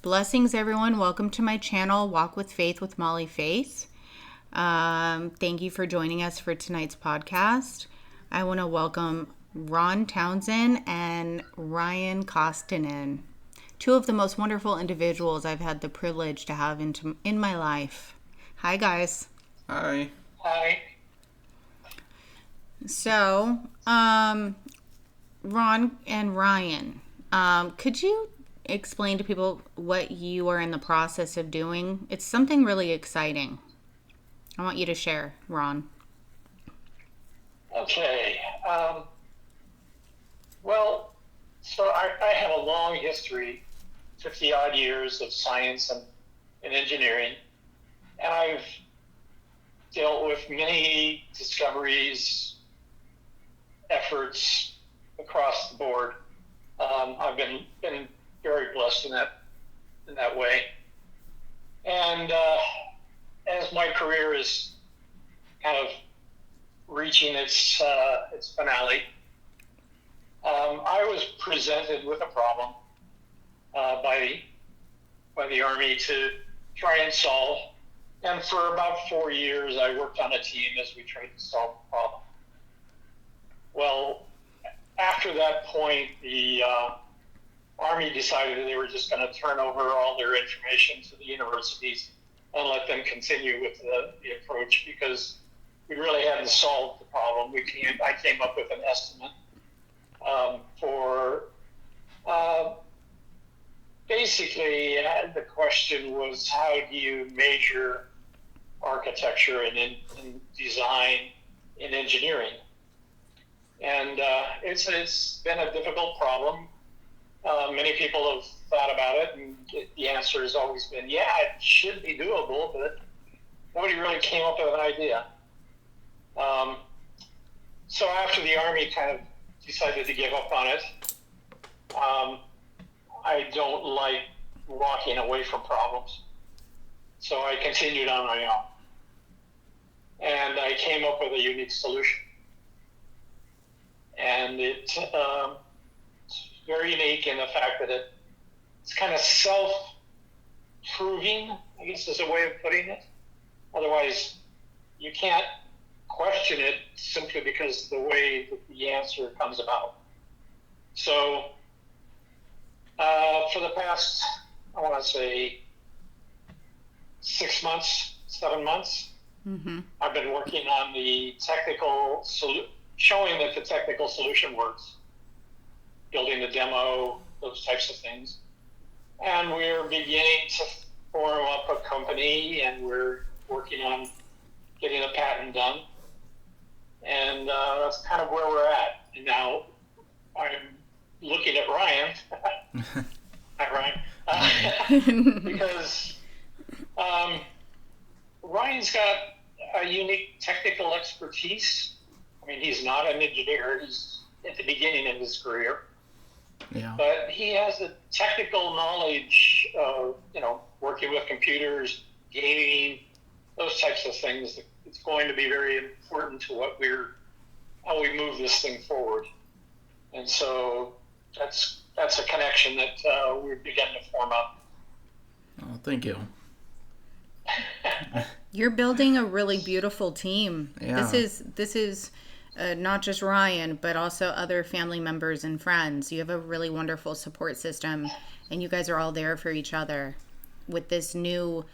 Blessings, everyone. Welcome to my channel, Walk with Faith with Molly Faith. Thank you for joining us for tonight's podcast. I want to welcome Ron Townsend and Ryan Koskinen, two of the most wonderful individuals I've had the privilege to have in my life. Hi, guys. Hi. Hi. So, Ron and Ryan, could you explain to people what you are in the process of doing? It's something really exciting. I want you to share, Ron. Okay. So I have a long history, 50 odd years of science and engineering, and I've dealt with many discoveries, efforts across the board. I've been very blessed in that way. And as my career is kind of reaching its finale, I was presented with a problem by the Army to try and solve. And for about 4 years, I worked on a team as we tried to solve the problem. Well, after that point, the Army decided that they were just going to turn over all their information to the universities and let them continue with the approach because we really hadn't solved the problem. I came up with an estimate for basically the question was, how do you measure architecture and design in engineering? And it's been a difficult problem. Many people have thought about it, and the answer has always been, yeah, it should be doable, but nobody really came up with an idea. So after the Army kind of decided to give up on it, I don't like walking away from problems. So I continued on my own. And I came up with a unique solution. And it's very unique in the fact that it's kind of self-proving, I guess is a way of putting it. Otherwise, you can't question it simply because the way that the answer comes about. So for the past, I want to say 6 months, 7 months, I've been working on the technical showing that the technical solution works, building the demo, those types of things. And we're beginning to form up a company, and we're working on getting a patent done. And that's kind of where we're at. And now I'm looking at Ryan. Hi, Ryan. Because Ryan's got a unique technical expertise. I mean, he's not an engineer. He's at the beginning of his career. Yeah. But he has the technical knowledge of, working with computers, gaming, those types of things. It's going to be very important to how we move this thing forward. And so that's a connection that we're beginning to form up. Oh, thank you. You're building a really beautiful team. Yeah. This is not just Ryan, but also other family members and friends. You have a really wonderful support system, and you guys are all there for each other with this new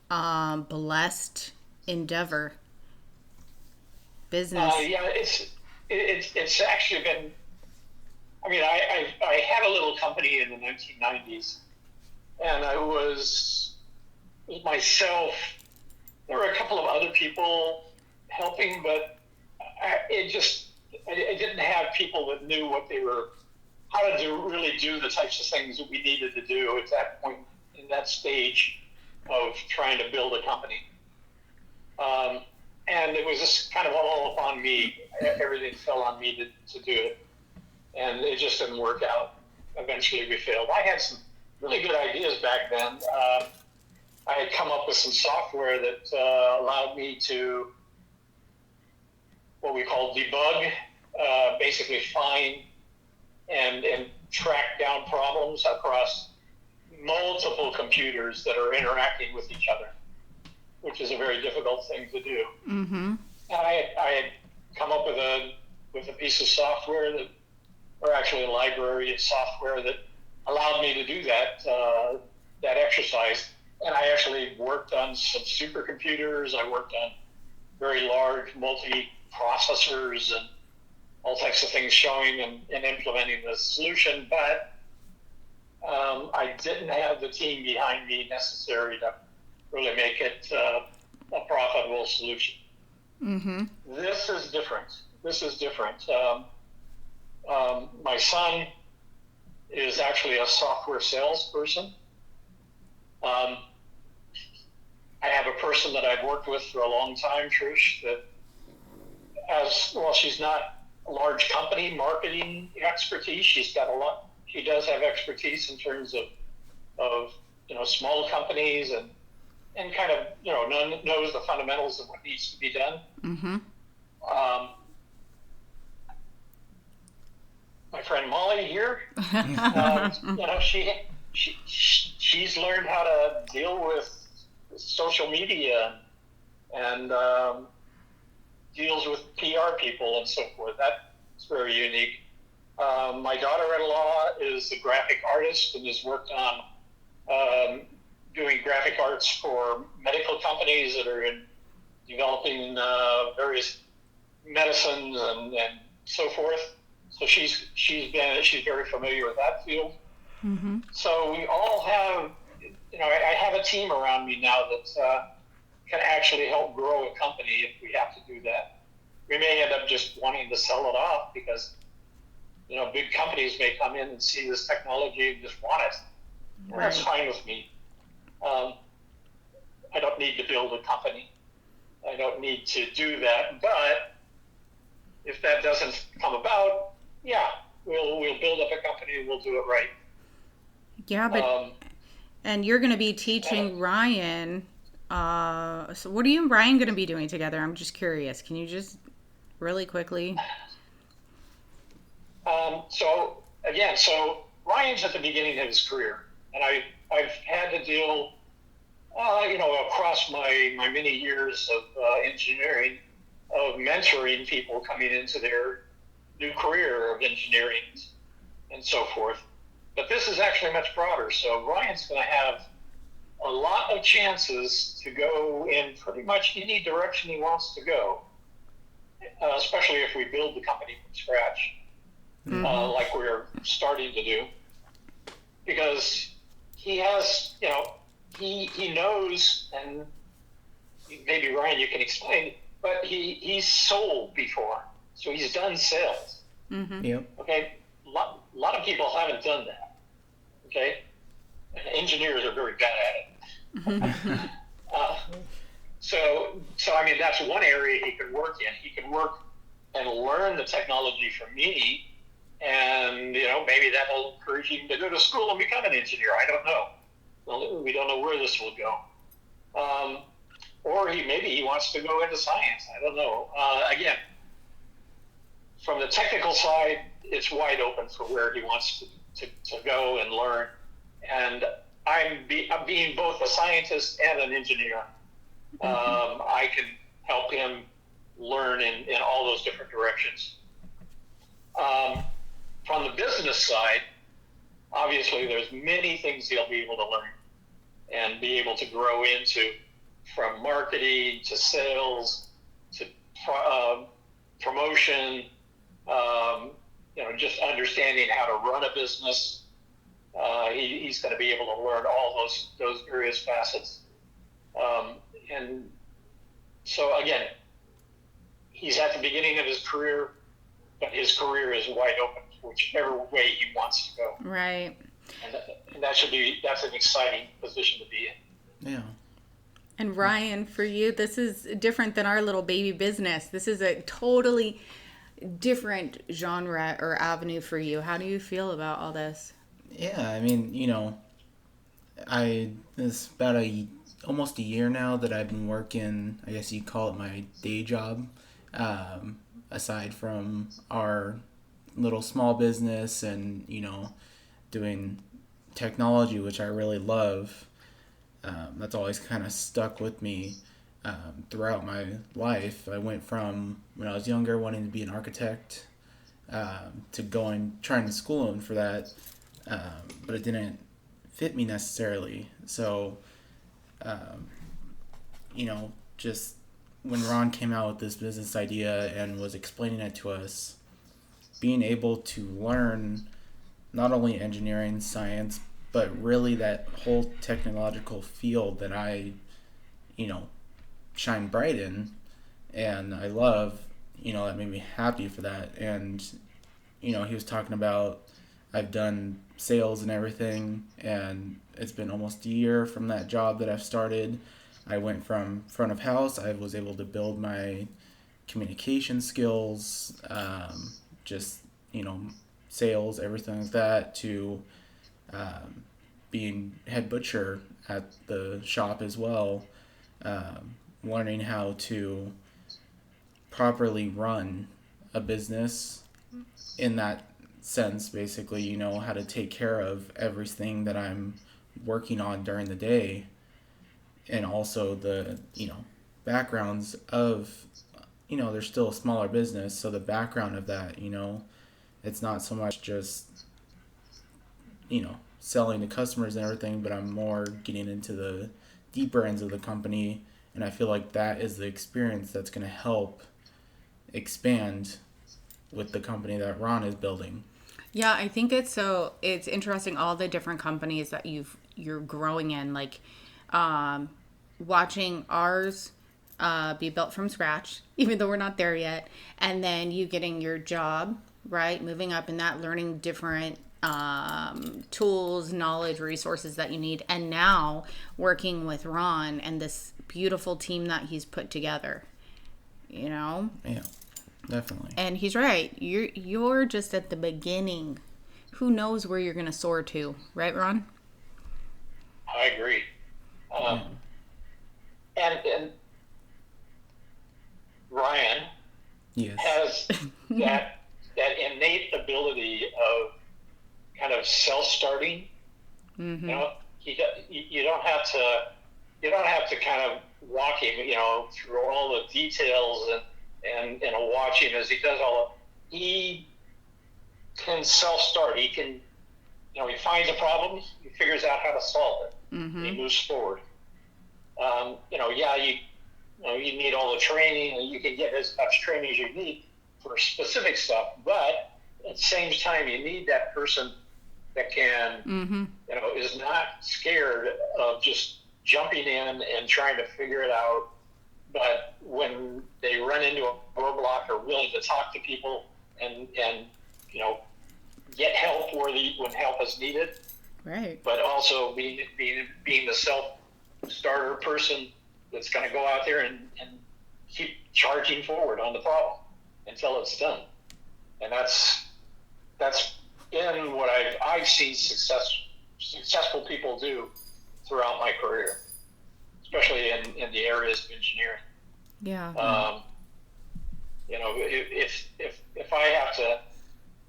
blessed endeavor business. It's actually been. I mean, I had a little company in the 1990s, and I was myself. There were a couple of other people helping, but I didn't have people that knew how to really do the types of things that we needed to do at that point in that stage of trying to build a company. And it was just kind of all upon me. Everything fell on me to do it. And it just didn't work out. Eventually we failed. I had some really good ideas back then. I had come up with some software that allowed me to what we call debug, basically find and track down problems across multiple computers that are interacting with each other, which is a very difficult thing to do. Mm-hmm. And I had come up with a piece of software or actually a library of software that allowed me to do that exercise. And I actually worked on some supercomputers. I worked on very large multi-processors and all types of things showing and implementing the solution. But I didn't have the team behind me necessary to really make it a profitable solution. Mm-hmm. This is different. My son is actually a software salesperson. I have a person that I've worked with for a long time, Trish, that she's not a large company marketing expertise. She does have expertise in terms of small companies and kind of knows the fundamentals of what needs to be done. Mm-hmm. My friend Molly here, she's learned how to deal with social media and deals with PR people and so forth. That's very unique. My daughter-in-law is a graphic artist and has worked on doing graphic arts for medical companies that are developing various medicines and so forth. So she's very familiar with that field. Mm-hmm. So we all have, I have a team around me now that can actually help grow a company if we have to do that. We may end up just wanting to sell it off because, big companies may come in and see this technology and just want it. And that's fine with me. I don't need to build a company. I don't need to do that. But if that doesn't come about, yeah, we'll build up a company and we'll do it right. Yeah, but and you're going to be teaching Ryan. So what are you and Ryan going to be doing together? I'm just curious. Can you just really quickly? So Ryan's at the beginning of his career, and I've had to deal, across my many years of engineering, of mentoring people coming into their new career of engineering and so forth. But this is actually much broader. So Ryan's going to have a lot of chances to go in pretty much any direction he wants to go, especially if we build the company from scratch, like we're starting to do, because he has, he knows, and maybe Ryan, you can explain, but he's sold before, so he's done sales. Mm-hmm. Yep. Okay, a lot of people haven't done that. Okay, and engineers are very bad at it. So I mean, that's one area he could work in. He could work and learn the technology from me, and maybe that will encourage him to go to school and become an engineer. I don't know. Well, we don't know where this will go. Or maybe he wants to go into science. I don't know. Again, from the technical side, it's wide open for where he wants to go and learn. And I'm being both a scientist and an engineer. I can help him learn in all those different directions. From the business side, obviously there's many things he'll be able to learn and be able to grow into, from marketing to sales to promotion, just understanding how to run a business. He's going to be able to learn all those various facets. And so again, he's at the beginning of his career, but his career is wide open for whichever way he wants to go. Right. And that's an exciting position to be in. Yeah. And Ryan, for you, this is different than our little baby business. This is a totally different genre or avenue for you. How do you feel about all this? Yeah, I mean, it's about almost a year now that I've been working, I guess you'd call it my day job, aside from our little small business and, doing technology, which I really love. That's always kind of stuck with me throughout my life. I went from when I was younger wanting to be an architect to trying to school for that, but it didn't fit me necessarily. So, just when Ron came out with this business idea and was explaining it to us, being able to learn not only engineering, science, but really that whole technological field that I, shine bright in and I love, that made me happy for that. And, he was talking about I've done sales and everything, and it's been almost a year from that job that I've started. I went from front of house. I was able to build my communication skills, just, sales, everything like that, to being head butcher at the shop as well, learning how to properly run a business in that sense, basically, how to take care of everything that I'm working on during the day, and also the, backgrounds of, there's still a smaller business, so the background of that, it's not so much just, selling to customers and everything, but I'm more getting into the deeper ends of the company, and I feel like that is the experience that's going to help expand with the company that Ron is building. Yeah, I think it's interesting, all the different companies that you're growing in, like watching ours be built from scratch, even though we're not there yet, and then you getting your job, right, moving up in that, learning different tools, knowledge, resources that you need, and now working with Ron and this beautiful team that he's put together, Yeah, definitely. And he's right. You're just at the beginning. Who knows where you're going to soar to, right, Ron? I agree. And Ryan Yes. has that innate ability of kind of self-starting. Mm-hmm. You don't have to kind of walk him, through all the details and watching as he does he can self-start. He can, he finds a problem, he figures out how to solve it, Mm-hmm. and he moves forward. You need all the training, and you can get as much training as you need for specific stuff, but at the same time, you need that person that can, Mm-hmm. is not scared of just jumping in and trying to figure it out. But when they run into a roadblock, are willing to talk to people and get help when help is needed. Right. But also being the self-starter person that's going to go out there and keep charging forward on the problem until it's done. And that's been what I've seen successful people do throughout my career, especially in the areas of engineering. Yeah. If I have to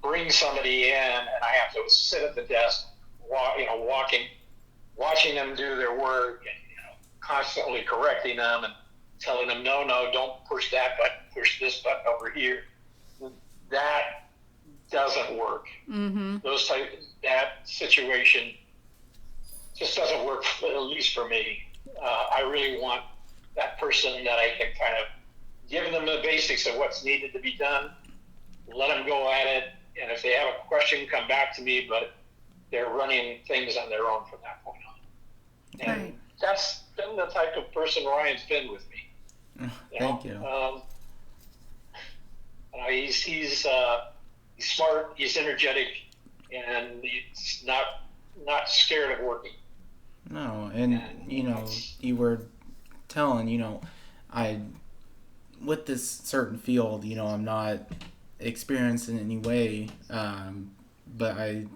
bring somebody in and I have to sit at the desk, watching them do their work, and constantly correcting them and telling them, no, don't push that button, push this button over here. That doesn't work. Mm-hmm. That situation just doesn't work, at least for me. I really want that person that I can kind of give them the basics of what's needed to be done, let them go at it, and if they have a question, come back to me, but they're running things on their own from that point on. And Right. that's been the type of person Ryan's been with me. Thank you. He's smart, he's energetic, and he's not scared of working. No, and you were telling, with this certain field, I'm not experienced in any way, but I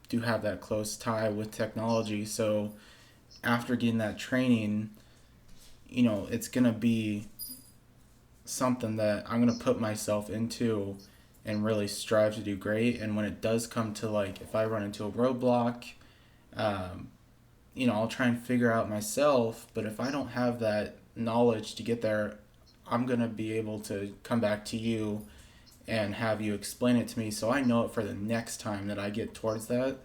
do have that close tie with technology. So after getting that training, it's going to be something that I'm going to put myself into and really strive to do great. And when it does come to, like, if I run into a roadblock, um, I'll try and figure out myself. But if I don't have that knowledge to get there, I'm going to be able to come back to you and have you explain it to me so I know it for the next time that I get towards that.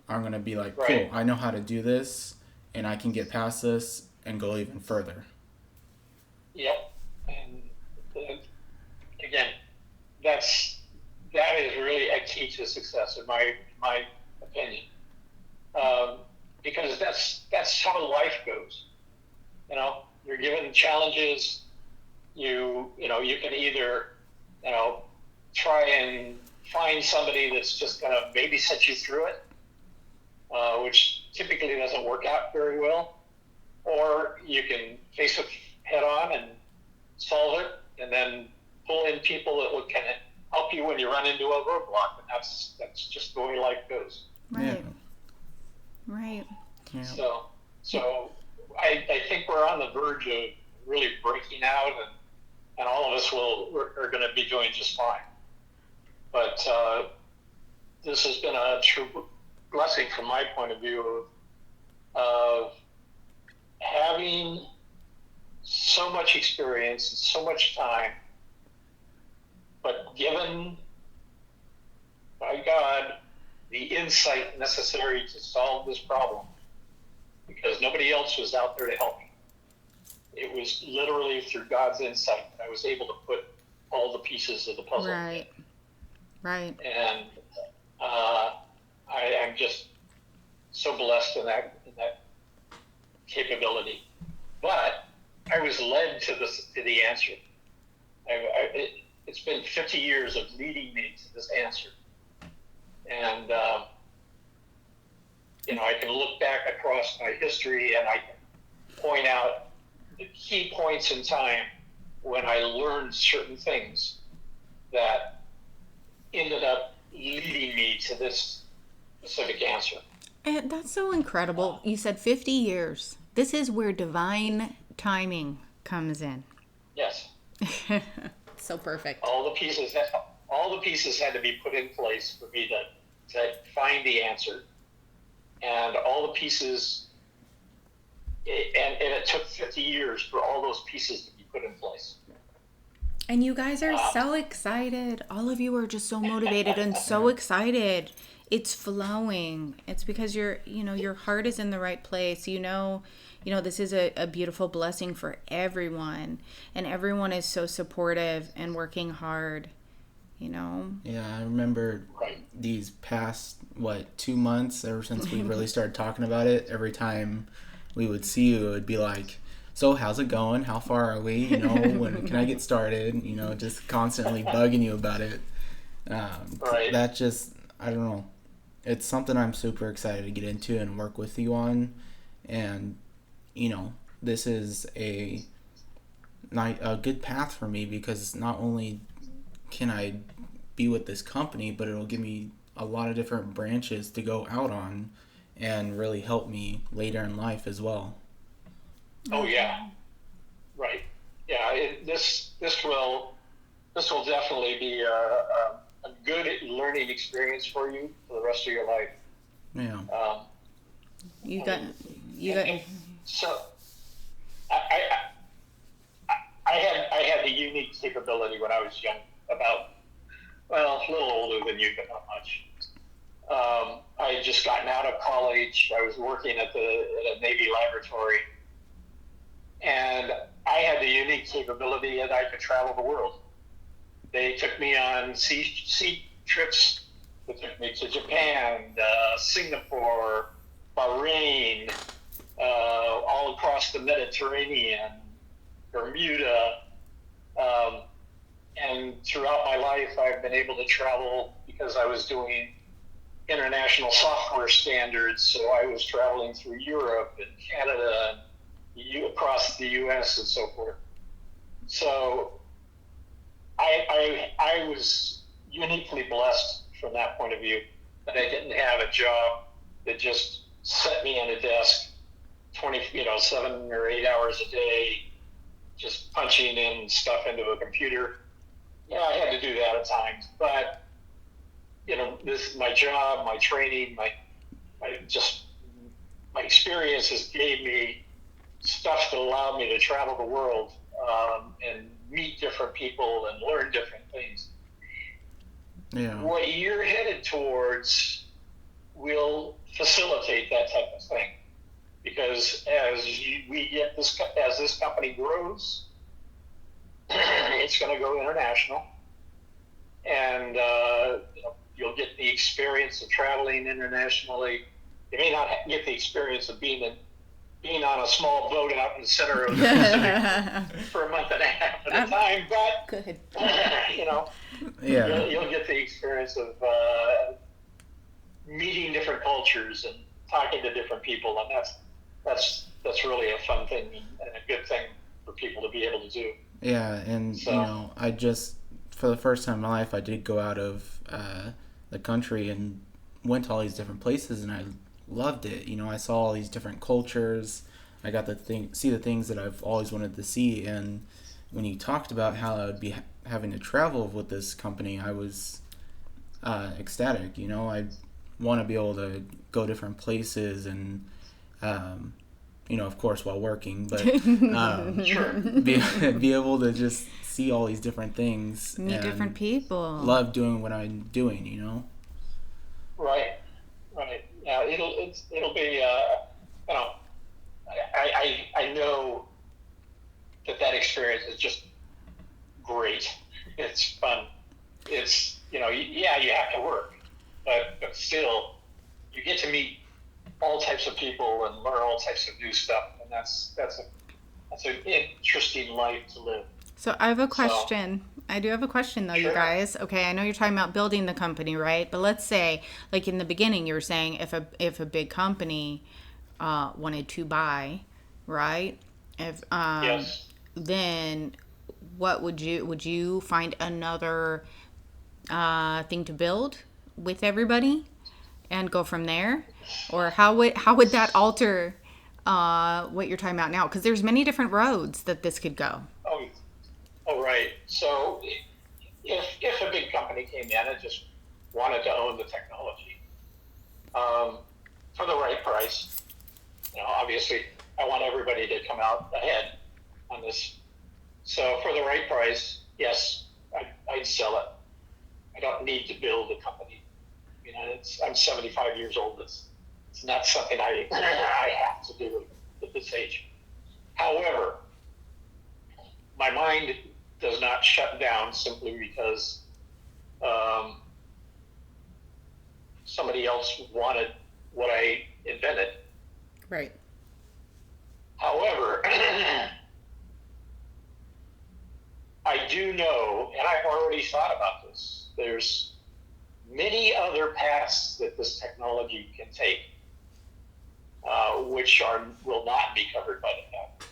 I'm going to be like, Right. cool, I know how to do this and I can get past this and go even further. Yep. And again, that is really a key to success, in my opinion, um, because that's how life goes. You're given challenges. You can either try and find somebody that's just going to babysit you through it, which typically doesn't work out very well, or you can face it head on and solve it, and then pull in people that can help you when you run into a roadblock. And that's just the way life goes. Right. Right. Yeah. So I think we're on the verge of really breaking out, and all of us are going to be doing just fine. But this has been a true blessing from my point of view of having so much experience and so much time, but given by God the insight necessary to solve this problem, because nobody else was out there to help me. It was literally through God's insight that I was able to put all the pieces of the puzzle. Right. Right. And I'm just so blessed in that capability. But I was led to the answer. It's been 50 years of leading me to this answer. And, I can look back across my history and I can point out the key points in time when I learned certain things that ended up leading me to this specific answer. And that's so incredible. You said 50 years. This is where divine timing comes in. Yes. So perfect. All the pieces had to be put in place for me to find the answer. And all the pieces, and it took 50 years for all those pieces to be put in place. And you guys are so excited. All of you are just so motivated and so excited. It's flowing. It's because your heart is in the right place. This is a beautiful blessing for everyone. And everyone is so supportive and working hard, Yeah, I remember these past, 2 months, ever since we really started talking about it, every time we would see you, it would be like, so how's it going? How far are we? When can I get started? Just constantly bugging you about it. That just, I don't know. It's something I'm super excited to get into and work with you on. And, this is a good path for me, because not only can I be with this company, but it'll give me a lot of different branches to go out on and really help me later in life as well. Oh yeah, right. Yeah, this will definitely be a good learning experience for you for the rest of your life. Yeah. You got. So, I had the unique capability when I was young, a little older than you, but not much. I had just gotten out of college. I was working at a Navy laboratory, and I had the unique capability that I could travel the world. They took me on sea trips. They took me to Japan, Singapore, Bahrain, all across the Mediterranean, Bermuda. And throughout my life, I've been able to travel because I was doing international software standards. So I was traveling through Europe and Canada, across the U.S. and so forth. So I was uniquely blessed from that point of view, that I didn't have a job that just set me at a desk 7 or 8 hours a day, just punching in stuff into a computer. Yeah, I had to do that at times, but this my job, my training, my just my experiences gave me stuff that allowed me to travel the world, and meet different people and learn different things. Yeah. What you're headed towards will facilitate that type of thing, because as this company grows, it's going to go international, and you'll get the experience of traveling internationally. You may not get the experience of being on a small boat out in the center of the Pacific for a month and a half at a time, but Good. Yeah. you'll get the experience of meeting different cultures and talking to different people, and that's really a fun thing and a good thing for people to be able to do. Yeah, and So, I just, for the first time in my life, I did go out of the country and went to all these different places, and I loved it. I saw all these different cultures. I got to see the things that I've always wanted to see, and when you talked about how I would be having to travel with this company, I was ecstatic. I want to be able to go different places and of course while working, but sure. be able to just see all these different things, Meet and different people. love doing what I'm doing. Right. Yeah, it'll be I know that experience is just great. It's fun. It's yeah, you have to work, but still you get to meet all types of people and learn all types of new stuff, and that's an interesting life to live. So I have a question. I do have a question though, Sure. you guys. Okay, I know you're talking about building the company, right? But let's say, like in the beginning, you were saying if a big company wanted to buy, right? If Yes. then what would you find another thing to build with everybody and go from there, or how would that alter what you're talking about now? Because there's many different roads that this could go. Oh, right. So if a big company came in and just wanted to own the technology, for the right price, obviously I want everybody to come out ahead on this. So for the right price, yes, I'd sell it. I don't need to build a company. I'm 75 years old. It's not something I have to do at this age. However, my mind does not shut down simply because somebody else wanted what I invented. Right. However, I do know, and I've already thought about this, there's many other paths that this technology can take, which will not be covered by the patent.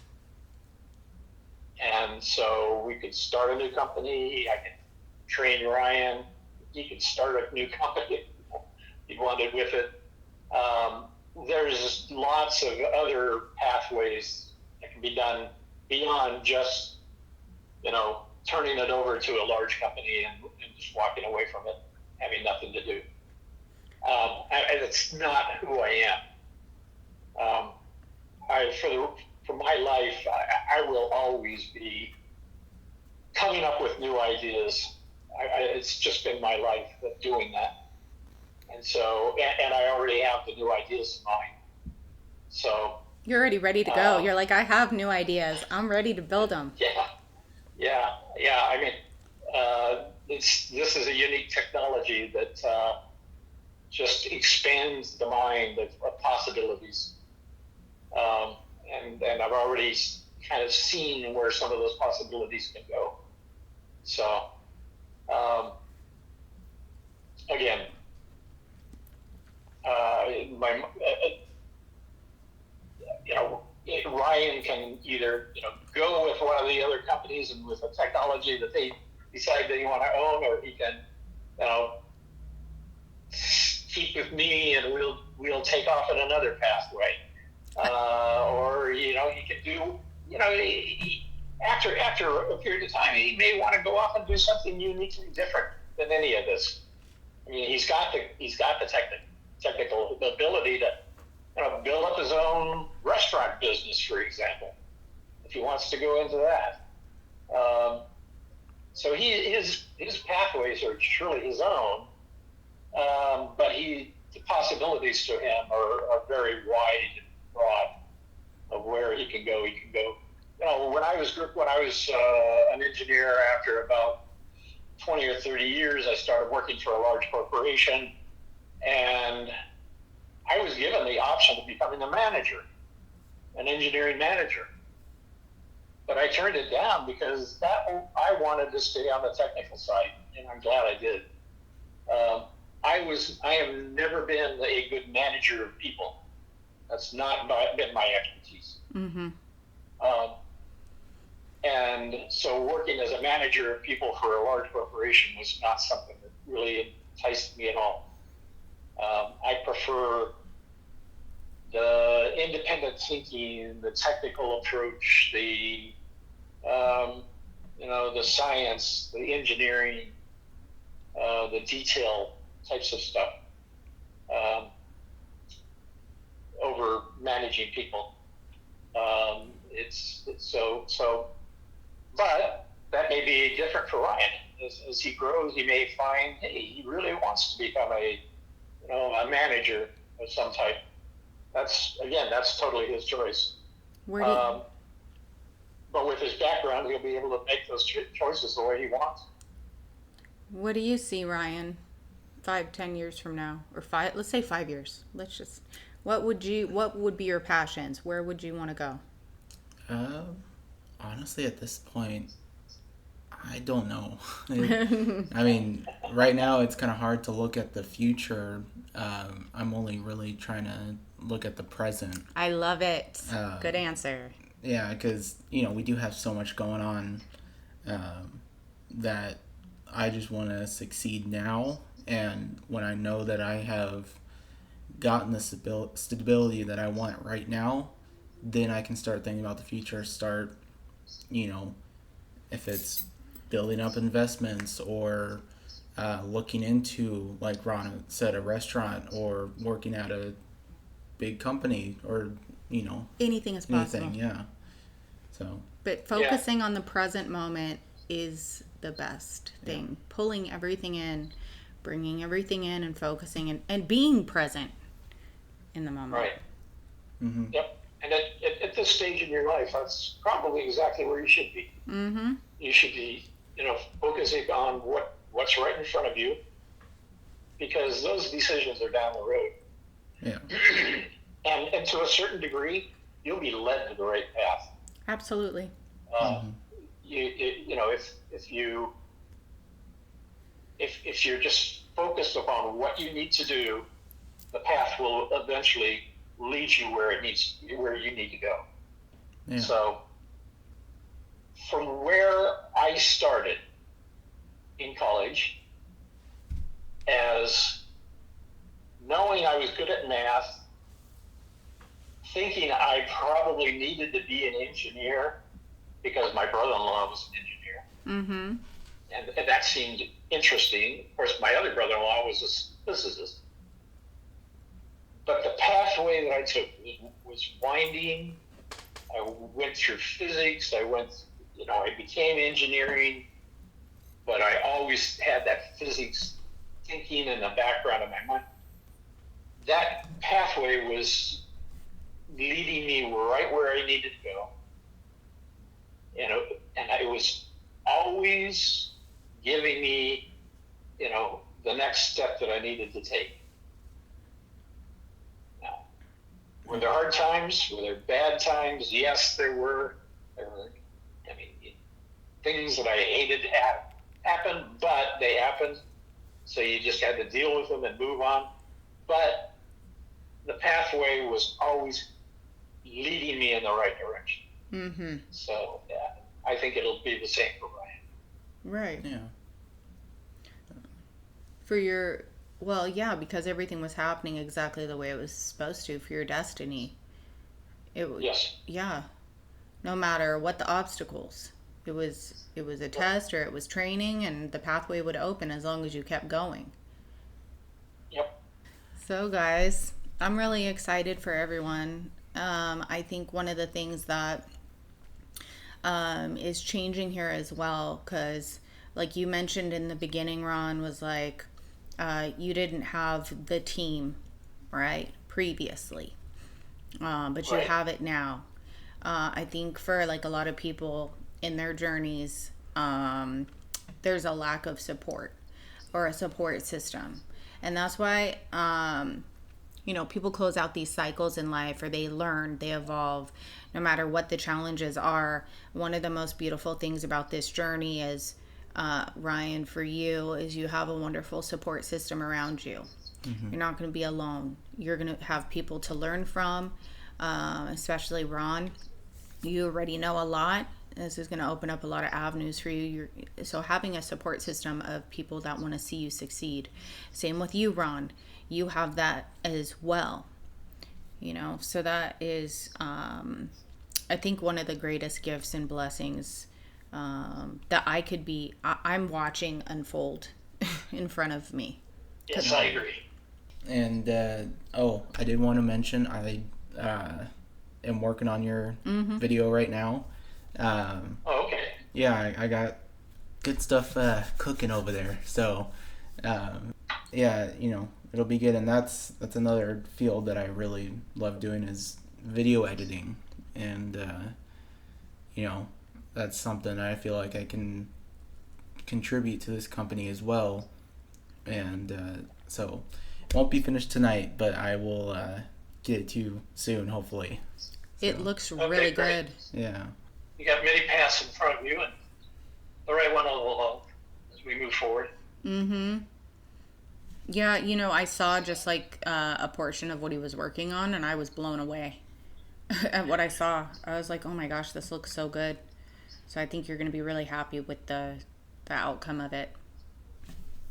And so we could start a new company. I can train Ryan. He could start a new company if he wanted with it. There's lots of other pathways that can be done beyond just, turning it over to a large company and just walking away from it, having nothing to do. It's not who I am. For my life, I will always be coming up with new ideas. It's just been my life of doing that. And so, and I already have the new ideas in mind. So You're already ready to go. You're like, I have new ideas. I'm ready to build them. yeah. I mean, this is a unique technology that just expands the mind of possibilities. And I've already kind of seen where some of those possibilities can go. So, again, Ryan can either go with one of the other companies and with a technology that they decide they want to own, or he can keep with me and we'll take off in another pathway, or he can do after a period of time he may want to go off and do something uniquely different than any of this. I mean, he's got the technical ability build up his own restaurant business, for example, if he wants to go into that. So his pathways are surely his own, but the possibilities to him are very wide and broad of where he can go. He can go. When I was an engineer, after about 20 or 30 years, I started working for a large corporation, and I was given the option of becoming a manager, an engineering manager. But I turned it down because I wanted to stay on the technical side, and I'm glad I did. I have never been a good manager of people. That's not been my expertise. Mm-hmm. And so working as a manager of people for a large corporation was not something that really enticed me at all. I prefer the independent thinking, the technical approach, the science, the engineering, the detail types of stuff over managing people. It's so. But that may be different for Ryan. As he grows, he may find, hey, he really wants to become a manager of some type. That's totally his choice. But with his background, he'll be able to make those choices the way he wants. What do you see, Ryan, 5-10 years from now, or let's say 5 years? What would be your passions? Where would you want to go? Honestly, at this point, I don't know. I mean, right now it's kind of hard to look at the future. I'm only really trying to look at the present. I love it. Good answer. Yeah, because, we do have so much going on that I just want to succeed now. And when I know that I have gotten the stability that I want right now, then I can start thinking about the future, if it's building up investments or looking into, like Ron said, a restaurant or working at a big company or, anything is possible. Anything, yeah. So. But focusing on the present moment is the best thing. Yeah. Pulling everything in, bringing everything in and focusing and being present in the moment. Right. Mm-hmm. Yep. And at this stage in your life, that's probably exactly where you should be. Mm-hmm. You should be, focusing on what's right in front of you, because those decisions are down the road. Yeah. And to a certain degree, you'll be led to the right path. Absolutely. If you're just focused upon what you need to do, the path will eventually lead you where you need to go. Yeah. So from where I started in college, as knowing I was good at math, thinking I probably needed to be an engineer because my brother-in-law was an engineer. Mm-hmm. And that seemed interesting. Of course, my other brother-in-law was a physicist. But the pathway that I took was winding. I went through physics. I became engineering, but I always had that physics thinking in the background of my mind. That pathway was leading me right where I needed to go. And it was always giving me, the next step that I needed to take. Now, were there hard times? Were there bad times? Yes, there were. Things that I hated happened, but they happened. So you just had to deal with them and move on. But the pathway was always leading me in the right direction. Mm-hmm. So I think it'll be the same for Ryan. Right. Yeah. Because everything was happening exactly the way it was supposed to for your destiny. Yes. Yeah. No matter what the obstacles. It was a test or it was training, and the pathway would open as long as you kept going. Yep. So guys, I'm really excited for everyone. I think one of the things that is changing here as well, because like you mentioned in the beginning, Ron, was like you didn't have the team, right, previously, but you Right. have it now. I think for like a lot of people in their journeys, there's a lack of support or a support system. And that's why, people close out these cycles in life, or they learn, they evolve, no matter what the challenges are. One of the most beautiful things about this journey is, Ryan, for you, is you have a wonderful support system around you. You're not going to be alone. You're going to have people to learn from, especially Ron. You already know a lot. This is going to open up a lot of avenues for you. So having a support system of people that want to see you succeed. Same with you, Ron. You have that as well. So that is, I think, one of the greatest gifts and blessings that I'm watching unfold in front of me. Yes, I agree. And I did want to mention I am working on your video right now. Okay. Yeah, I got good stuff cooking over there. So yeah, it'll be good. And that's another field that I really love doing is video editing. And that's something I feel like I can contribute to this company as well. And so it won't be finished tonight, but I will get it to you soon, hopefully. It looks really great. good. Yeah. You got many paths in front of you, and the right one will help as we move forward. Yeah, I saw just like a portion of what he was working on, and I was blown away at what I saw. I was like, oh my gosh, this looks so good. So I think you're going to be really happy with the outcome of it.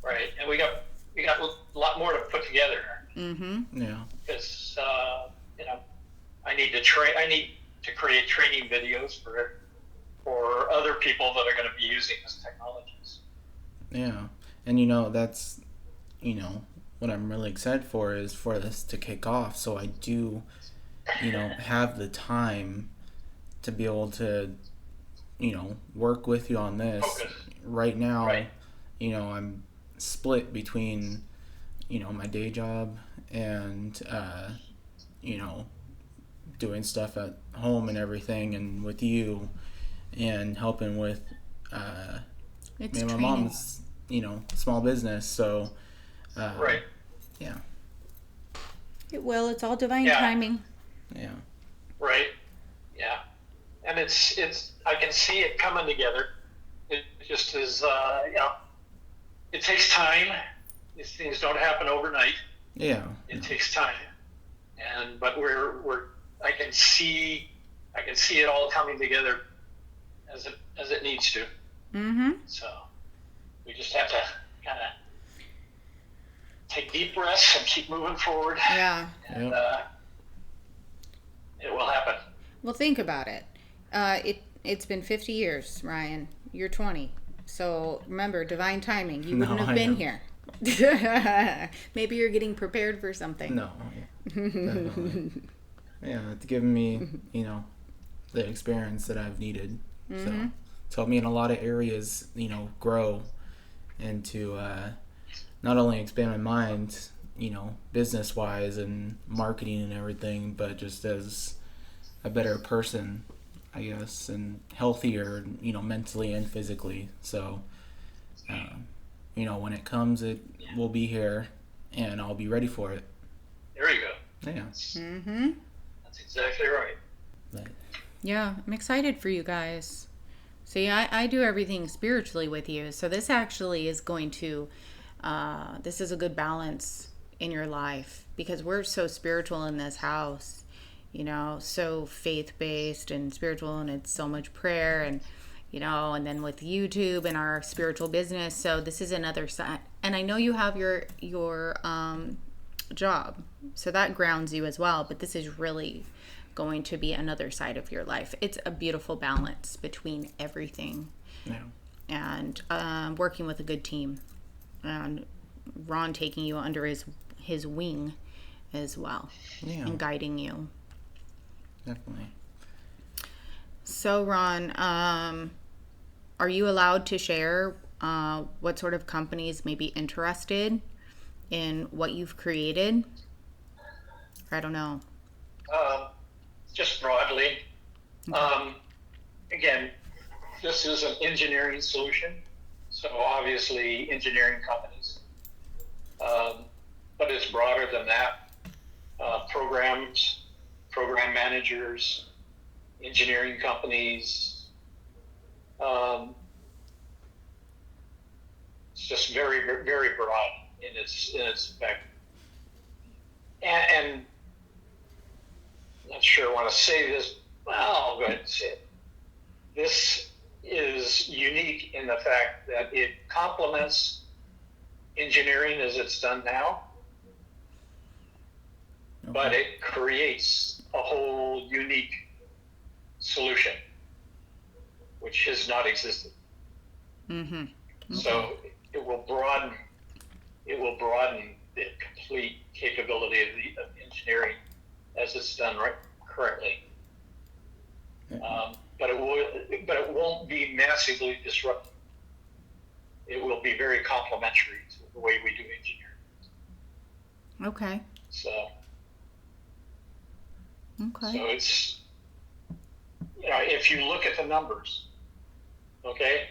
Right, and we got a lot more to put together. Yeah. Because I need to create training videos for other people that are going to be using these technologies. Yeah. And that's what I'm really excited for is for this to kick off, so I do have the time to be able to work with you on this. Focus. Right now. Right. I'm split between my day job and doing stuff at home and everything, and with you and helping with my mom's small business. So Right. Yeah. It will. It's all divine timing. Yeah. Right. Yeah. And it's I can see it coming together. It just is it takes time. These things don't happen overnight. Yeah. It takes time. But I can see it all coming together as it needs to. So we just have to kind of take deep breaths and keep moving forward. Yeah. And it will happen. Well, think about it. It's been 50 years, Ryan. You're 20. So remember, divine timing. You wouldn't have been here. Maybe you're getting prepared for something. No. Definitely. Yeah, it's given me, the experience that I've needed. So it's helped me in a lot of areas, grow and to not only expand my mind, business wise and marketing and everything, but just as a better person, I guess, and healthier, mentally and physically. So, when it comes, it will be here, and I'll be ready for it. There you go. Yeah. That's exactly right. But, Yeah, I'm excited for you guys. See, I do everything spiritually with you, so this actually is going to, this is a good balance in your life, because we're so spiritual in this house, so faith-based and spiritual, and it's so much prayer, and and then with YouTube and our spiritual business. So this is another side, and I know you have your job, so that grounds you as well, but this is really going to be another side of your life. It's a beautiful balance between everything. yeah. And working with a good team, and Ron taking you under his wing as well, Yeah, and guiding you. definitely. So, Ron, are you allowed to share what sort of companies may be interested in what you've created? I don't know. Um, just broadly, um, again, this is an engineering solution, so obviously engineering companies, but it's broader than that. Programs, program managers, engineering companies. Um, it's just very, very broad in its effect. And I'm not sure I want to say this. Well, I'll go ahead and say it. This is unique in the fact that it complements engineering as it's done now, Okay. but it creates a whole unique solution, which has not existed. Mm-hmm. So it will broaden the complete capability of engineering as it's done currently. But it won't be massively disruptive. It will be very complementary to the way we do engineering. Okay. So Okay. it's, if you look at the numbers, okay,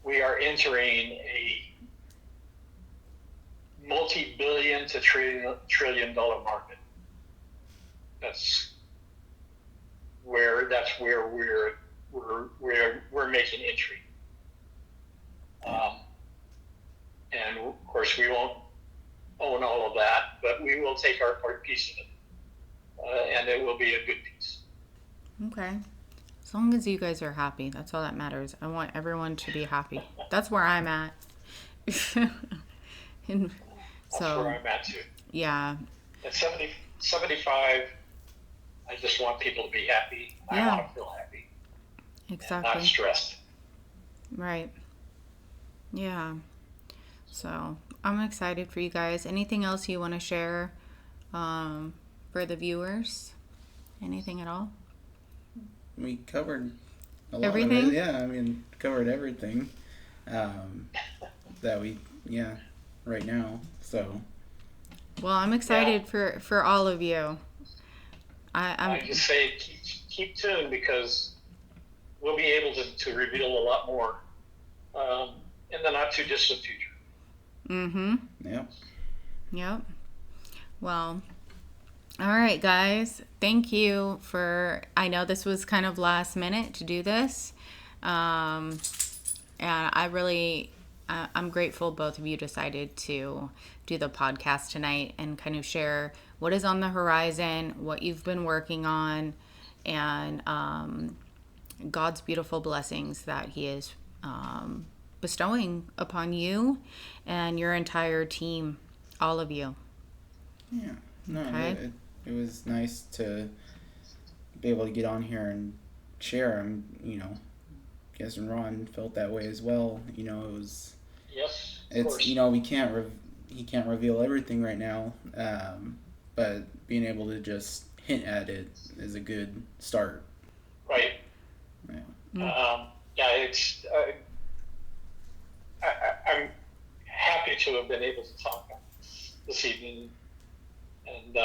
we are entering a multi-billion to trillion dollar market. That's where we're making entry. And of course we won't own all of that, but we will take our piece of it, and it will be a good piece. Okay. As long as you guys are happy, that's all that matters. I want everyone to be happy. That's where I'm at. And That's so, where I'm at too. yeah. At 75, I just want people to be happy. I Yeah. want to feel happy, Exactly. not stressed. Right. Yeah. So I'm excited for you guys. Anything else you want to share for the viewers? Anything at all? We covered a lot Everything? of it. Yeah, I mean, covered everything that we, right now. So, Well, I'm excited for all of you. I just say keep tuned, because we'll be able to reveal a lot more in the not too distant future. Mm-hmm. yep. Yep. Well, all right, guys. Thank you for. I know this was kind of last minute to do this, and I'm grateful both of you decided to do the podcast tonight and kind of share what is on the horizon, what you've been working on, and God's beautiful blessings that He is bestowing upon you and your entire team, all of you. Yeah. No, Okay. it was nice to be able to get on here and share. Guess Ron felt that way as well. It was. Yes, of It's course. we can't he can't reveal everything right now, but being able to just hint at it is a good start. Right. Yeah. It's. I'm happy to have been able to talk this evening and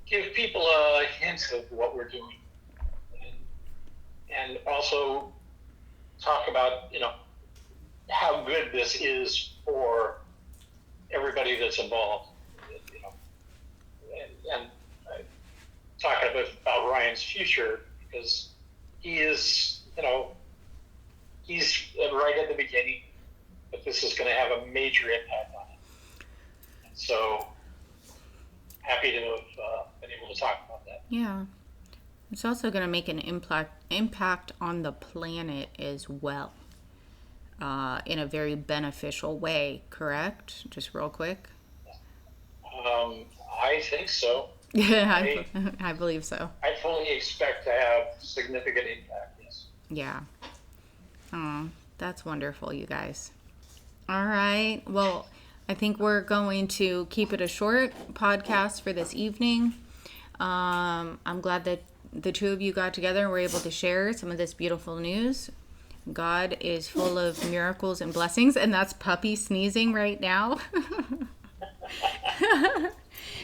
give people a hint of what we're doing, and also talk about how good this is for everybody that's involved. And talking about Ryan's future, because he is, he's right at the beginning, but this is going to have a major impact on him. And so happy to have been able to talk about that. Yeah. It's also going to make an impact on the planet as well, in a very beneficial way, correct? Just real quick. I think so. Yeah, I believe so. I fully expect to have significant impact, yes. Yeah. Oh, that's wonderful, you guys. All right. Well, I think we're going to keep it a short podcast for this evening. I'm glad that the two of you got together and were able to share some of this beautiful news. God is full of miracles and blessings, and that's Puppy sneezing right now.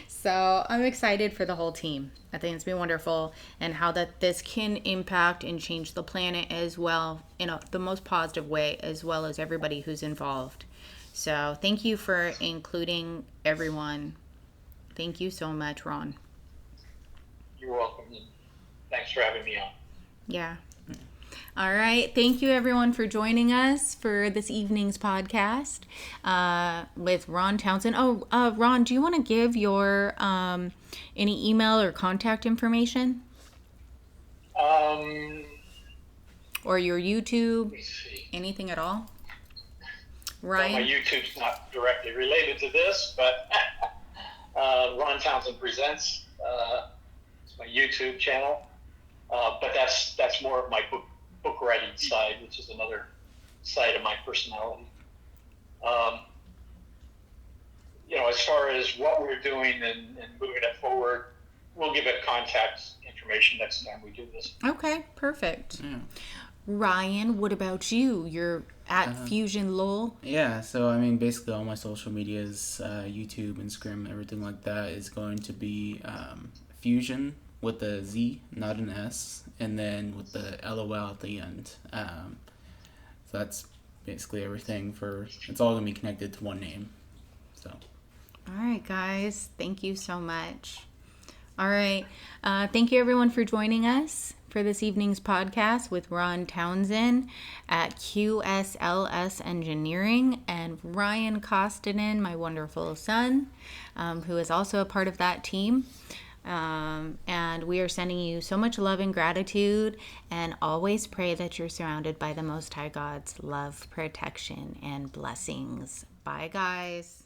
So I'm excited for the whole team. I think it's been wonderful, and how that this can impact and change the planet as well in the most positive way, as well as everybody who's involved. So thank you for including everyone. Thank you so much, Ron. You're welcome. And thanks for having me on. Yeah. All right. Thank you, everyone, for joining us for this evening's podcast with Ron Townsend. Oh, Ron, do you want to give your any email or contact information? Or your YouTube? Let me see. Anything at all? Ryan? Well, my YouTube's not directly related to this, but Ron Townsend Presents. It's my YouTube channel. But that's more of my book writing side, which is another side of my personality. As far as what we're doing and moving it forward, we'll give it contact information next time we do this. Okay, perfect. Yeah. Ryan, what about you? You're at Fusion Lowell. Yeah, so I mean, basically all my social medias, YouTube, Instagram, everything like that is going to be Fusion with a Z, not an S, and then with the LOL at the end. So that's basically everything it's all going to be connected to one name. So. All right, guys. Thank you so much. All right. Thank you, everyone, for joining us for this evening's podcast with Ron Townsend at QSLS Engineering, and Ryan Kostanen, my wonderful son, who is also a part of that team. And we are sending you so much love and gratitude, and always pray that you're surrounded by the Most High God's love, protection, and blessings. Bye, guys.